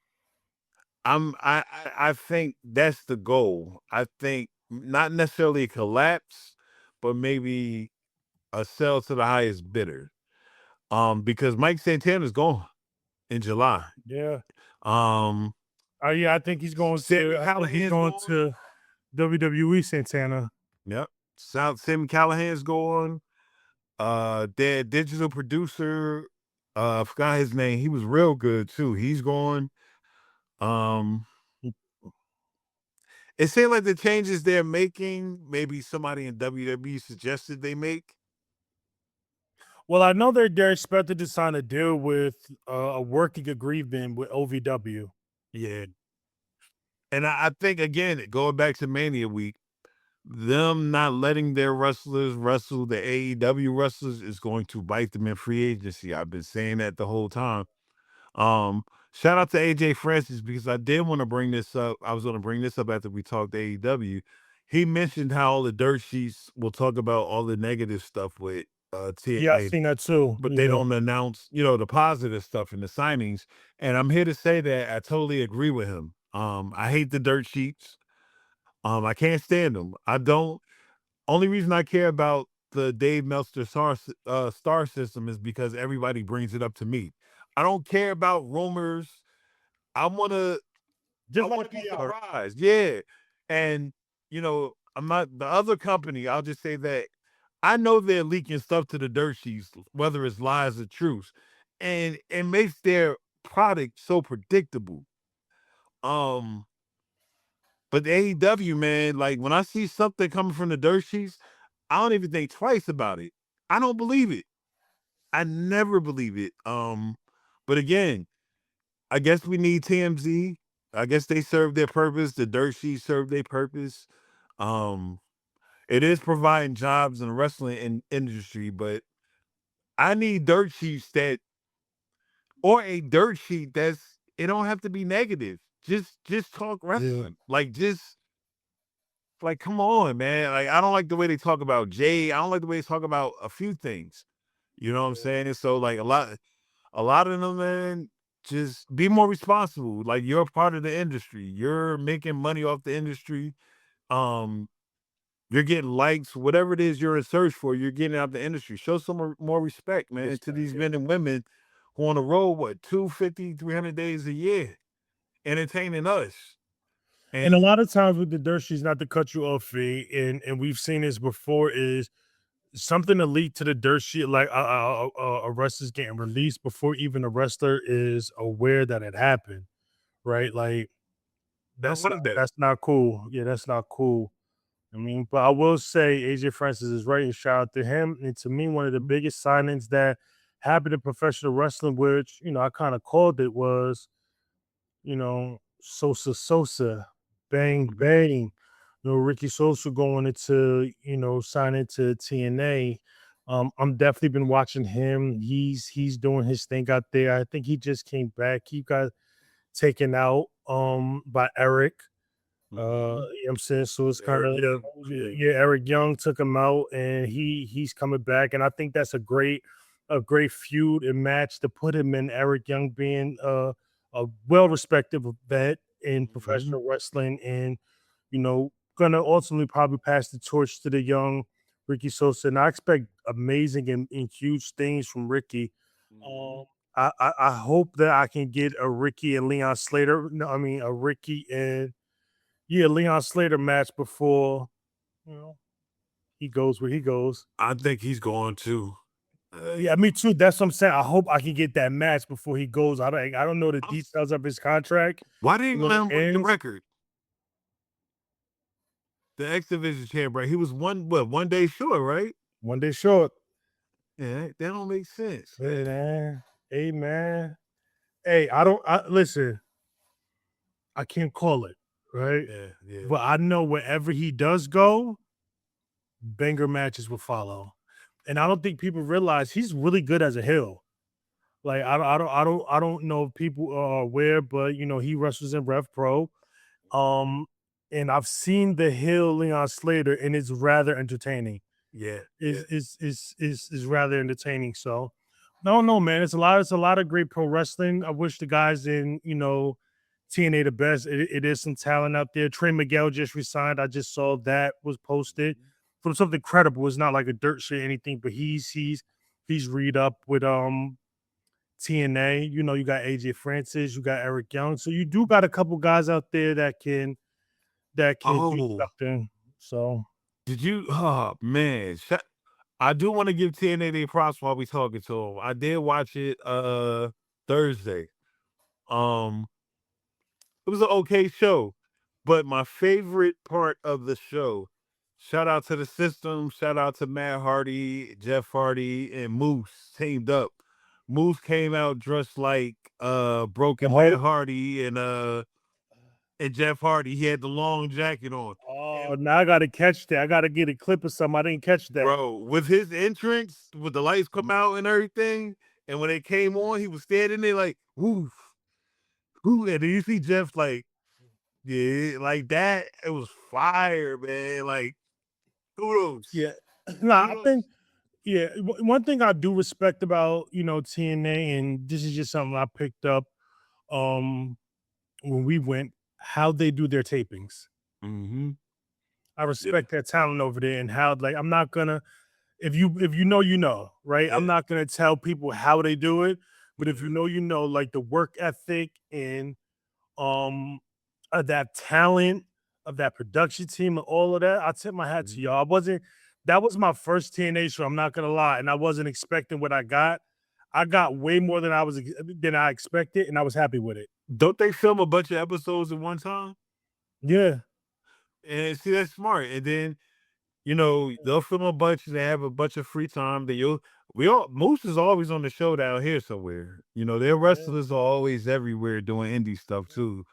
I think that's the goal. I think not necessarily a collapse, but maybe a sell to the highest bidder. Because Mike Santana's gone in July. Yeah. Um, Yeah, I think he's going Sammy to Callahan's gone. WWE Santana. Yep. South Sammy Callahan's gone. Their digital producer, I forgot his name. He was real good too. He's gone. Um, it seemed like the changes they're making, maybe somebody in WWE suggested they make. Well, I know they're expected to sign a deal with a working agreement with OVW. Yeah. And I think again, going back to Mania Week, them not letting their wrestlers wrestle the AEW wrestlers is going to bite them in free agency. I've been saying that the whole time. Um, Shout out to AJ Francis because I did want to bring this up. I was going to bring this up after we talked AEW. He mentioned how all the dirt sheets will talk about all the negative stuff with Yeah, I TNA, seen that too. but they Yeah, don't announce, the positive stuff in the signings. And I'm here to say that I totally agree with him. I hate the dirt sheets. I can't stand them. I don't. Only reason I care about the Dave Meltzer star system is because everybody brings it up to me. I don't care about rumors. I wanna I just wanna like be PR. surprised. Yeah. And I'm not the other company, I'll just say that I know they're leaking stuff to the dirt sheets, whether it's lies or truths. And it makes their product so predictable. Um, but the AEW, man, like when I see something coming from the dirt sheets, I don't even think twice about it. I don't believe it. I never believe it. But again, I guess we need TMZ. I guess they serve their purpose. The dirt sheets serve their purpose. Um, it is providing jobs in the wrestling industry, but I need dirt sheets or a dirt sheet it don't have to be negative. Just talk wrestling. Like, come on, man. Like, I don't like the way they talk about Jay. I don't like the way they talk about a few things. You know what I'm saying? So like a lot of them, man, just be more responsible. Like you're a part of the industry. You're making money off the industry. Um, you're getting likes, whatever it is you're in search for, you're getting out the industry. Show some more respect, man, to these men and women who on the road, 250, 300 days a year, entertaining us. And And a lot of times with the dirt sheets, not to cut you off, fee, and we've seen this before, is something to lead to the dirt sheet, like a wrestler's getting released before even the wrestler is aware that it happened, right? Like now what is that? that's not cool. Yeah, that's not cool. I mean, but I will say AJ Francis is right, and shout out to him. And to me, one of the biggest signings that happened in professional wrestling, which I kind of called it, was Sosa, bang bang. Ricky Sosa going into signing to TNA. I'm definitely been watching him. He's doing his thing out there. I think he just came back. He got taken out by Eric. Mhm. You know what I'm saying? So it's kind Eric of, Young. Yeah. yeah, Eric Young took him out and he's coming back. And I think that's a great feud and match to put him in. Eric Young being a well-respected vet in Mhm. professional wrestling and gonna ultimately probably pass the torch to the young Ricky Sosa. And I expect amazing and huge things from Ricky. Mhm. Um I hope that I can get a Ricky and Leon Slater. No, I mean a Ricky and Leon Slater match before you know he goes where he goes. I think he's going to. Yeah, me too. That's what I'm saying. I hope I can get that match before he goes. I don't know the I'm details of his contract Why didn't you when let it him break the ends. record? The X Division champ, right? He was 1 day short, right? One day short. Yeah, that don't make sense. Hey man. Hey man. Hey, I don't listen, I can't call it, right? Yeah, yeah, But I know wherever he does go, banger matches will follow. And I don't think people realize he's really good as a heel. Like I don't know if people are aware, but he wrestles in Rev Pro. Um, and I've seen the heel Leon Slater, and it's rather entertaining. yeah, Is yeah. is rather entertaining. So, no, man, it's a lot of great pro wrestling. I wish the guys in TNA the best. It is some talent out there. Trey Miguel just resigned. I just saw that was posted Mhm. from something credible. It's not like a dirt shit or anything, but he's read up with TNA. You got AJ Francis, you got Eric Young. So you do got a couple guys out there that can do Oh, something. So did you? Oh man, I do want to give TNA their props while we talking to him. I did watch it Thursday. Um, it was an okay show, but my favorite part of the show Shout out to the system. Shout out to Matt Hardy, Jeff Hardy, and Moose teamed up. Moose came out dressed like The broken Matt Hulk. Hardy and Jeff Hardy. He had the long jacket on. Oh, And now I gotta catch that. I gotta get a clip of something. I didn't catch that. bro, with his entrance, with the lights come out and everything, and when they came on, he was standing there like, woof, whoo. And then you see Jeff like, yeah, like that. It was fire, man. Like, kudos. Yeah. Nah, I Kudos. think yeah. One thing I do respect about TNA, and this is just something I picked up when we went, how they do their tapings. Mm-hmm. I Yeah. respect that talent over there, and how like I'm not gonna if you know you know right. Yeah. I'm not gonna tell people how they do it, but if you Mhm. know you know, like the work ethic and um of that talent of that production team and all of that. I tip my hat to Mhm. y'all. I wasn't that was my first TNA show. I'm not gonna lie, and I wasn't expecting what I got. I got way more than I expected, and I was happy with it. Don't they film a bunch of episodes at one time? Yeah, And see, that's smart. And then, you know, they'll film a bunch and they have a bunch of free time. That you'll we all Moose is always on the show down here somewhere. You know, their yeah. wrestlers are always everywhere doing indie stuff too.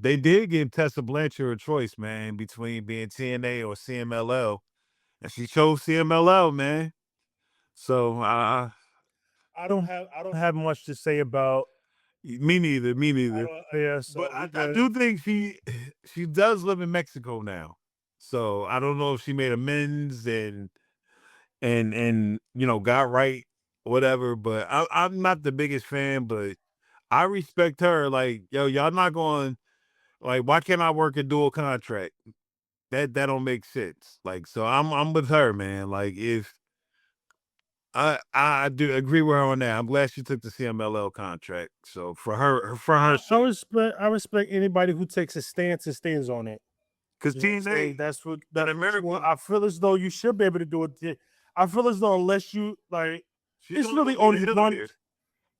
They did give Tessa Blanchard a choice, man, between being TNA or CMLL, and she chose CMLL, man. So I don't have much to say about. me neither, me I neither. don't. Yeah, But so we I good. do think she does live in Mexico now. So I don't know if she made amends and you know got right, whatever. But I'm not the biggest fan, but I respect her. Like, yo, y'all not going like why can't I work a dual contract? That don't make sense. Like, so I'm with her, man. Like if I do agree with her on that. I'm glad she took the CMLL contract. So for her I sake. respect anybody who takes a stance and stands on it. Because You know what I'm TNA, saying? That's what an that's what you want. American, I feel as though you should be able to do it. I feel as though unless you like, she's it's only really gonna be the only hitter one. here.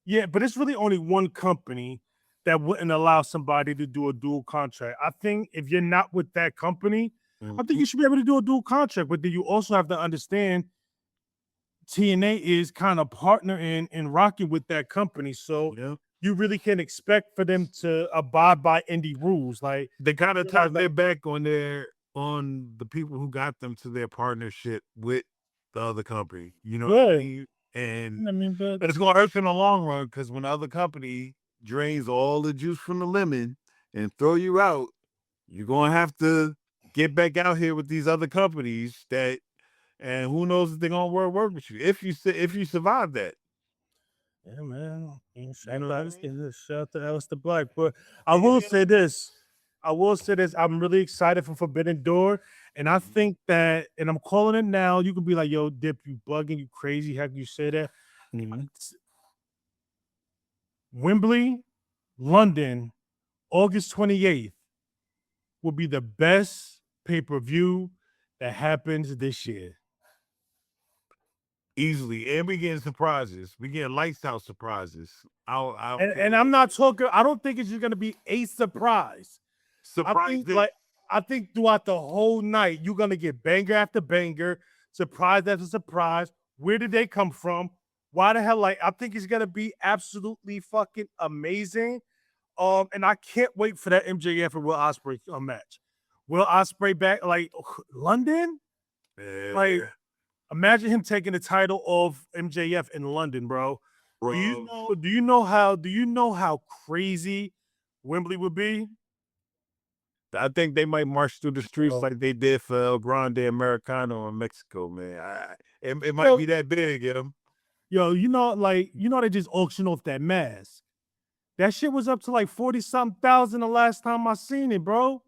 Yeah, but it's really only one company that wouldn't allow somebody to do a dual contract. I think if you're not with that company, I think Mhm. you should be able to do a dual contract. But then you also have to understand TNA is kind of partnering and rocking with that company. So Yeah. you really can expect for them to abide by indie rules. Like They kind of you're not turned their like back on the people who got them to their partnership with the other company. You know what I good. mean? And I mean, but it's gonna hurt you in the long run because when the other company drains all the juice from the lemon and throw you out, you're gonna have to get back out here with these other companies that and who knows if they're gonna work with you if you survive that. yeah, man. You know what I mean? Shout out to Alistair Black. But I And, will you know, say this. I will say this. I'm really excited for Forbidden Door. And I mhm, think that, and I'm calling it now. You could be like, yo, Dip, you bugging, you crazy. How can you say that? mhm. Wembley, London, August 28th will be the best pay-per-view that happens this year. Easily, and we getting surprises. We getting lights out surprises. I don't care And who I'm it not is. talking, I don't think it's just gonna be a surprise. I Surprise think them. like I think throughout the whole night, you're gonna get banger after banger, surprise after surprise. Where did they come from? Why the hell? Like, I think it's gonna be absolutely fucking amazing. And I can't wait for that MJF and Will Osprey match. Will Osprey back like London? Like, Yeah, imagine him taking the title of MJF in London, bro. Do you bro. know? Do you know how crazy Wembley would be? I think they might march through the streets Bro. like they did for El Grande Americano in Mexico, man. It might Yo, be that big, yo. they just auctioned off that mask. That shit was up to like 40 something thousand the last time I seen it, bro.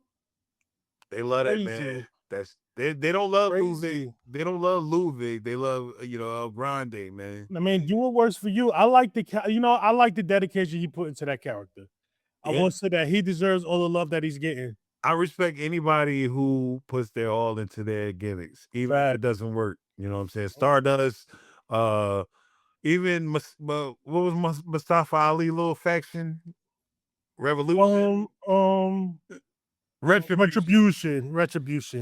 They love that, man. Crazy. They don't love Louis. Crazy. They don't love Louis. They love El Grande, man. I mean, do what works for you. I like the dedication he put into that character. I Yeah. will say that he deserves all the love that he's getting. I respect anybody who puts their all into their gimmicks, even if it Fact. doesn't work. You know what I'm saying? Stardust, uh, even what was Mustafa Ali little faction? Revolution. Um, um, Retribution.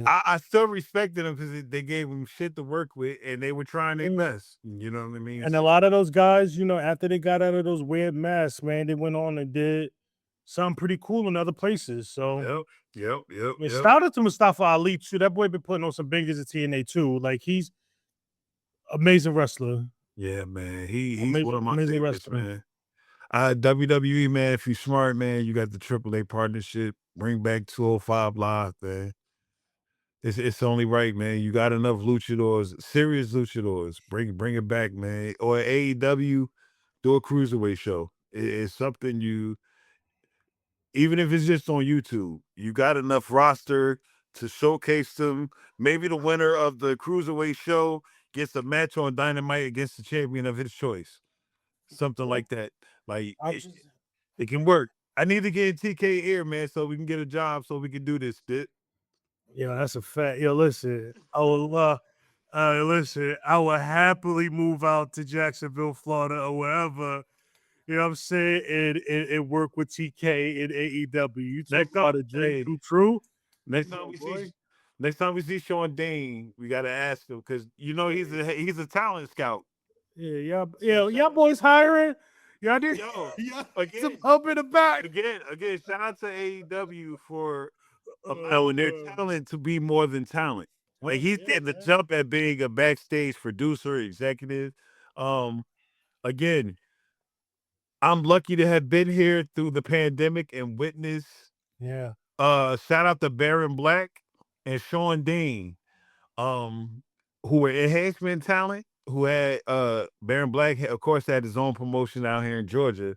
I still respected them because they gave them shit to work with and they were trying their best. You know what I mean? And a lot of those guys, after they got out of those weird masks, man, they went on and did something pretty cool in other places. So, Yep. shout out to Mustafa Ali too. That boy been putting on some bangers at TNA too. Like he's amazing wrestler. Yeah, man. He's one of my Amazing favorites, wrestler. man. WWE, man, if you smart, man, you got the AAA partnership. Bring back 205 Live, man. It's only right, man. You got enough luchadors, serious luchadors. Bring it back, man. Or AEW, do a cruiserweight show. It's something even if it's just on YouTube, you got enough roster to showcase them. Maybe the winner of the cruiserweight show gets a match on Dynamite against the champion of his choice. Something like that. Like it can work. I need to get TK here, man, so we can get a job so we can do this bit. Yo, that's a fact. Yo, listen, listen, I will happily move out to Jacksonville, Florida, or wherever. You know what I'm saying? And work with TK and AEW. You talk about a dream true. Next time we see Sean Dane, we gotta ask him because he's a talent scout. Yeah, y'all boys hiring. Y'all did. Again, some up in the back. Again, shout out to AEW for allowing their talent to be more than talent. Like he's getting the jump at being a backstage producer, executive. Again, I'm lucky to have been here through the pandemic and witness. Yeah. Shout out to Baron Black and Sean Dean, who were enhancement talent. Who had Baron Black, of course, had his own promotion out here in Georgia,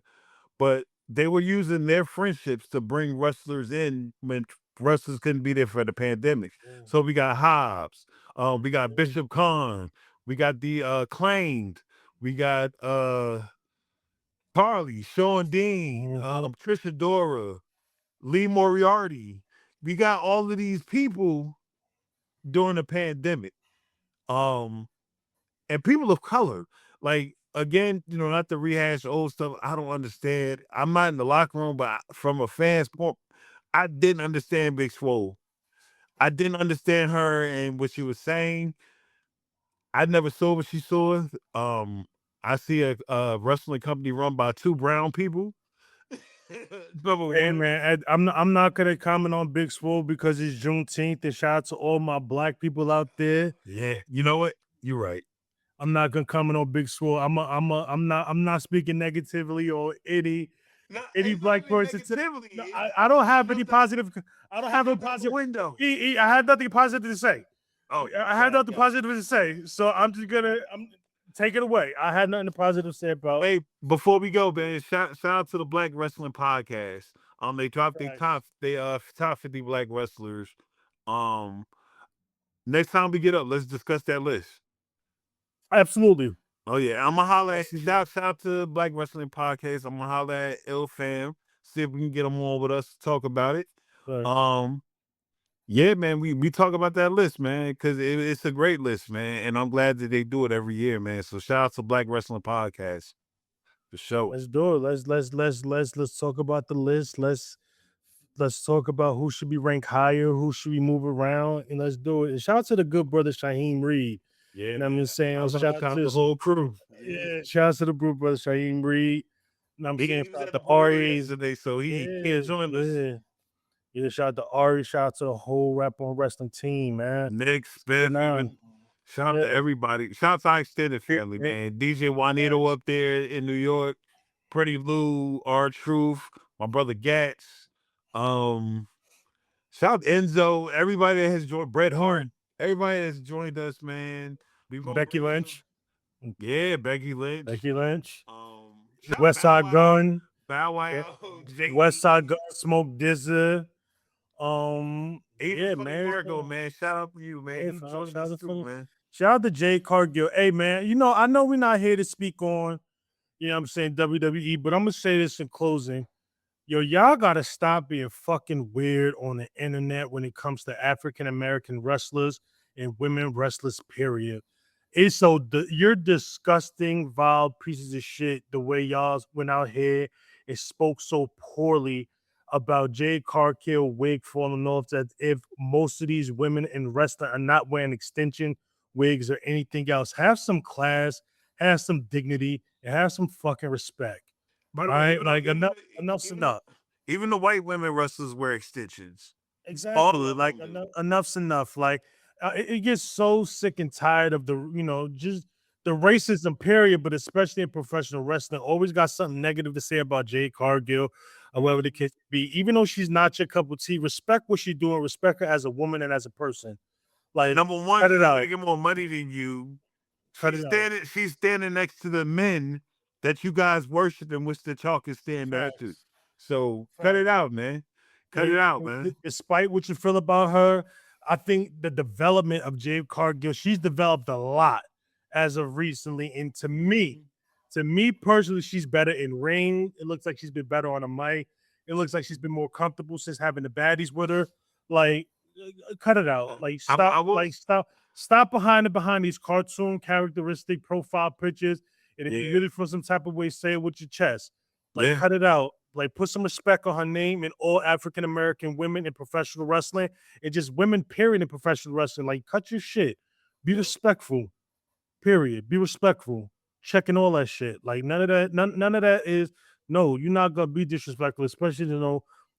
but they were using their friendships to bring wrestlers in when wrestlers couldn't be there for the pandemic. So we got Hobbs, we got Bishop Khan, we got the Claimed, we got Carly, Sean Dean, Trisha Dora, Lee Moriarty. We got all of these people during the pandemic. And people of color. Like, again, not to rehash old stuff. I don't understand. I'm not in the locker room, but from a fan's point, I didn't understand Big Swole. I didn't understand her and what she was saying. I never saw what she saw. I see a wrestling company run by two brown people. Hey man, I'm not gonna comment on Big Swole because it's Juneteenth, and shout out to all my black people out there. Yeah, you know what? You're right. I'm not gonna comment on Big Swole. I'm not speaking negatively or any black person. No, I don't have any positive. I don't have a positive window. I had nothing positive to say. Oh, I had nothing positive to say, so I'm just gonna take it away. I had nothing positive to say about. Hey, before we go, man, shout out to the Black Wrestling Podcast. They dropped their top 50 black wrestlers. Next time we get up, let's discuss that list. Absolutely. Oh yeah, I'm gonna holler at you. Shout out to Black Wrestling Podcast. I'm gonna holler at Ill Fam. See if we can get them on with us to talk about it. Right. Yeah, man, we talk about that list, man, because it's a great list, man, and I'm glad that they do it every year, man. So shout out to Black Wrestling Podcast for sure. Let's do it. Let's talk about the list. Let's talk about who should be ranked higher, who should we move around, and let's do it. And shout out to the good brother Shaheem Reed. Yeah, and I'm just saying, shout out to the whole crew. Yeah, shout out to the good brother Shaheem Reed. And I'm saying, shout out to Ari today, so he can't join us. Yeah, shout out to Ari. Shout out to the whole Rap on Wrestling team, man. Nick Smith, shout out to everybody. Shout out to our extended family, man. DJ Juanito up there in New York, Pretty Lou, R Truth, my brother Gats. Shout out Enzo, everybody that has joined, Bret Hart, everybody that's joined us, man. Becky Lynch. Yeah, Becky Lynch. West Side Gun. Bow Wow. West Side Gun, Smoke Dizza. Yeah, man. Shout out to you, man. Shout out to Jay Cargill. Hey, man, I know we're not here to speak on, I'm saying, WWE, but I'm going to say this in closing. Yo, y'all got to stop being fucking weird on the internet when it comes to African-American wrestlers and women wrestlers, period. It's you're disgusting, vile pieces of shit the way y'all went out here and spoke so poorly about Jade Cargill wig falling off, that if most of these women in wrestling are not wearing extension wigs or anything else. Have some class, have some dignity, and have some fucking respect. By the All way, right, even like even enough's even enough. even the white women wrestlers wear extensions. All Exactly. of Like them do. enough's enough. Like it gets so sick and tired of the just the racism period, but especially in professional wrestling, always got something negative to say about Jade Cargill or whatever the case be. Even though she's not your cup of tea, respect what she's doing. Respect her as a woman and as a person. Like Number one, cut it she's out. making more money than you. Cut it out. She's standing next to the men that you guys worship and wish the chalk could stand there to. Facts. So cut it Facts. out, man. Cut it out, man. Despite what you feel about her, I think the development of Jade Cargill, she's developed a lot as of recently. And to me personally, she's better in ring. It looks like she's been better on a mic. It looks like she's been more comfortable since having the baddies with her. Like, cut it out. Like, stop. I will. Like, stop behind these cartoon characteristic profile pictures. And if you Yeah, really feel some type of way, say it with your chest. Like, yeah. cut it out. Like, put some respect on her name and all African American women in professional wrestling and just women, period, in professional wrestling. Like, cut your shit. Be respectful, period. Be respectful. Checking all that shit. Like, none of that, none of that is no, you're not gonna be disrespectful, especially to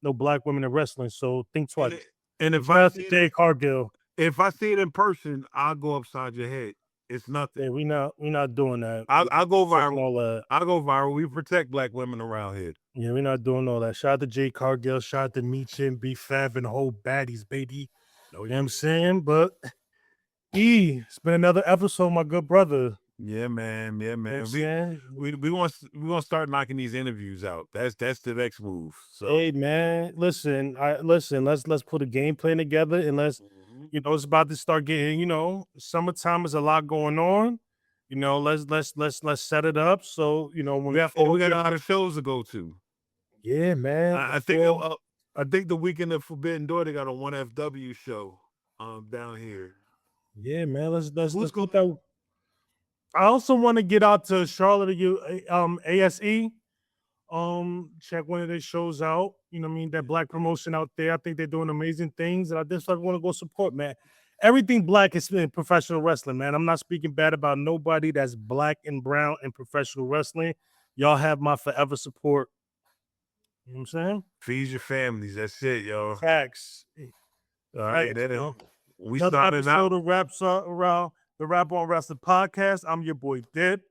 no black women in wrestling. So think And twice. and And shout out to Jay Cargill. if I see it in person, I'll go upside your head. It's nothing. Yeah, we not doing that. I'll go Checking viral. all that. I'll go viral. We protect black women around here. Yeah, we're not doing all that. Shout out to Jay Cargill. Shout out to Meechin, B Fab, and the whole baddies, baby. No, You know what I'm saying? But it's been another episode, my good brother. Yeah, man. Yeah, You know what I'm man. saying? We want to start knocking these interviews out. That's the next move. So Hey man, listen, let's put a game plan together and let's Mhm. it's about to start getting, summertime is a lot going on. Let's set it up. So, when we got a lot of shows to go to. yeah, man. I think I think the weekend of Forbidden Door they got a one FW show down here. Yeah, man. Let's Who's going? put that. I also want to get out to Charlotte ASE. Check one of their shows out. You know what I mean? That black promotion out there. I think they're doing amazing things. And I just want to go support, man. Everything black is in professional wrestling, man. I'm not speaking bad about nobody that's black and brown in professional wrestling. Y'all have my forever support. You know what I'm saying? Feed your families. That's it, yo. Facts. All right, Facts, then yo. we Another started episode out. of Raps around the Rap on Wrestling podcast. I'm your boy Dip,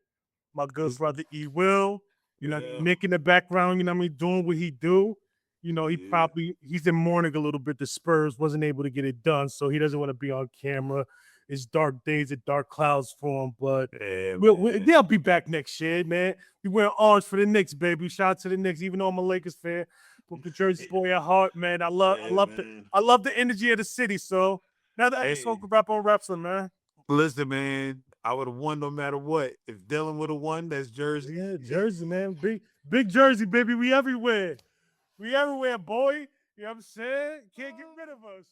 my good brother E Will. Nick in the background, doing what he do. He's in mourning a little bit. The Spurs wasn't able to get it done, so he doesn't want to be on camera. It's dark days and dark clouds for him, but Yeah, they'll be back next year, man. We wearing orange for the Knicks, baby. Shout out to the Knicks, even though I'm a Lakers fan. With the Jersey boy at heart, man. I love the energy of the city. So now that episode could Rap on Wrestling, man. Listen, man, I would have won no matter what. If Dylan would have won, that's Jersey. Yeah, Jersey, man. Big Jersey, baby. We everywhere. We everywhere, boy. You know what I'm saying? Can't get rid of us.